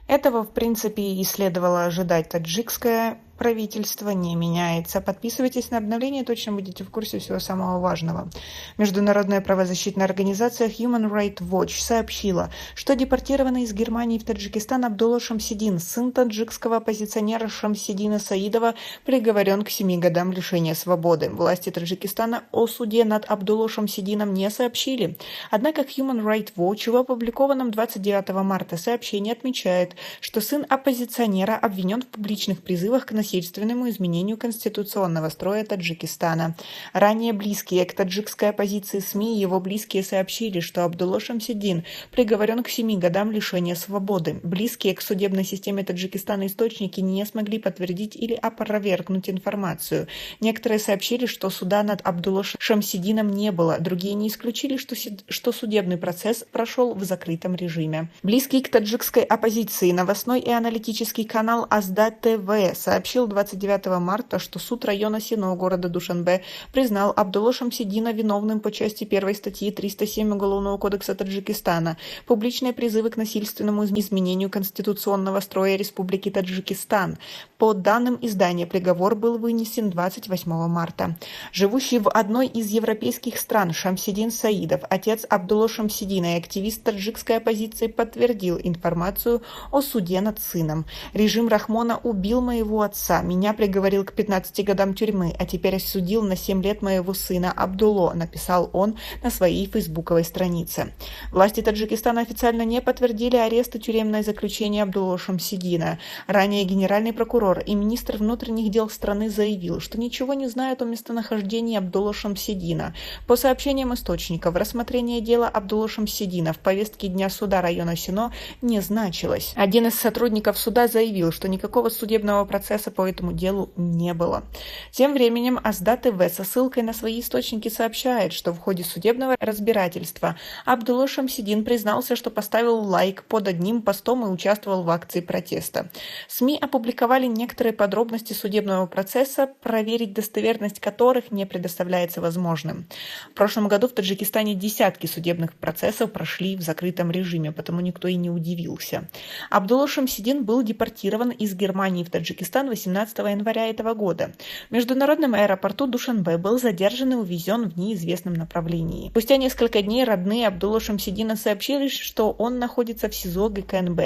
Этого, в принципе, и следовало ожидать. Таджикское правительство не меняется. Подписывайтесь на обновления, точно будете в курсе всего самого важного. Международная правозащитная организация Human Rights Watch сообщила, что депортированный из Германии в Таджикистан Абдулла Шамсидин, сын таджикского оппозиционера Шамсидина Саидова, приговорен к 7 годам лишения свободы. Власти Таджикистана о суде над Абдуллой Шамсидином не сообщили. Однако Human Rights Watch в опубликованном 29 марта сообщении отмечает, что сын оппозиционера обвинен в публичных призывах к насильственному изменению конституционного строя Таджикистана. Ранее близкие к таджикской оппозиции СМИ и его близкие сообщили, что Абдулла Шамсидин приговорен к 7 годам лишения свободы. Близкие к судебной системе Таджикистана источники не смогли подтвердить или опровергнуть информацию. Некоторые сообщили, что суда над Абдуллой Шамсидином не было, другие не исключили, что судебный процесс прошел в закрытом режиме. Близкий к таджикской оппозиции новостной и аналитический канал Аздат ТВ сообщил 29 марта, что суд района Сино города Душанбе признал Абдуллу Шамсидина виновным по части 1 статьи 307 Уголовного кодекса Таджикистана «Публичные призывы к насильственному изменению конституционного строя Республики Таджикистан». По данным издания, приговор был вынесен 28 марта. Живущий в одной из европейских стран Шамсидин Саидов, отец Абдуллы Шамсидина и активист таджикской оппозиции, подтвердил информацию о суде над сыном. «Режим Рахмона убил моего отца, меня приговорил к 15 годам тюрьмы, а теперь осудил на 7 лет моего сына Абдулло», написал он на своей фейсбуковой странице. Власти Таджикистана официально не подтвердили арест и тюремное заключение Абдуллы Шамсидина. Ранее генеральный прокурор и министр внутренних дел страны заявил, что ничего не знает о местонахождении Абдуллы Шамсидина. По сообщениям источников, рассмотрение дела Абдуллы Шамсидина в повестке дня суда района Сино не значилось. Один из сотрудников суда заявил, что никакого судебного процесса по этому делу не было. Тем временем Аздат ТВ со ссылкой на свои источники сообщает, что в ходе судебного разбирательства Абдулла Шамсидин признался, что поставил лайк под одним постом и участвовал в акции протеста. СМИ опубликовали некоторые подробности судебного процесса, проверить достоверность которых не предоставляется возможным. В прошлом году в Таджикистане десятки судебных процессов прошли в закрытом режиме, потому никто и не удивился. Абдулла Шамсидин был депортирован из Германии в Таджикистан 18 января этого года. В международном аэропорту Душанбе был задержан и увезен в неизвестном направлении. Спустя несколько дней родные Абдуллы Шамсидина сообщили, что он находится в СИЗО ГКНБ.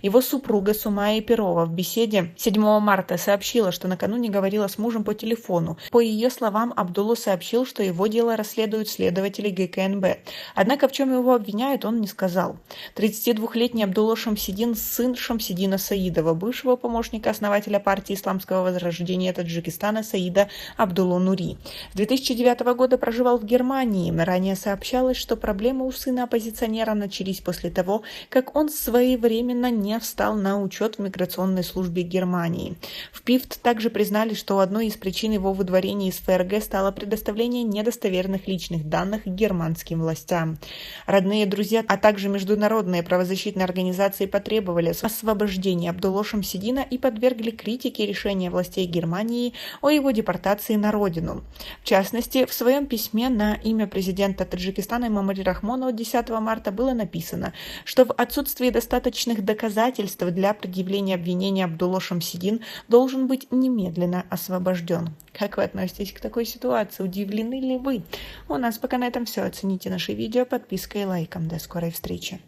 Его супруга Сумая Перова в беседе 7 марта сообщила, что накануне говорила с мужем по телефону. По ее словам, Абдулла сообщил, что его дело расследуют следователи ГКНБ. Однако в чем его обвиняют, он не сказал. 32-летний Абдулла Шамсидин – сын Шамсидина Саидова, бывшего помощника основателя партии исламского возрождения Таджикистана Саида Абдуллу Нури. С 2009 года проживал в Германии. Ранее сообщалось, что проблемы у сына оппозиционера начались после того, как он своевременно не встал на учет в миграционной службе Германии. В ПИФТ также признали, что одной из причин его выдворения из ФРГ стало предоставление недостоверных личных данных германским властям. Родные, друзья, а также международные правозащитные организации потребовали освобождения Абдуллы Шамсидина и подвергли критике решения властей Германии о его депортации на родину. В частности, в своем письме на имя президента Таджикистана Эмомали Рахмона от 10 марта было написано, что в отсутствии достаточных доказательств для предъявления обвинения Абдулла Шамсидин должен быть немедленно освобожден. Как вы относитесь к такой ситуации? Удивлены ли вы? У нас пока на этом все. Оцените наше видео подпиской и лайком. До скорой встречи.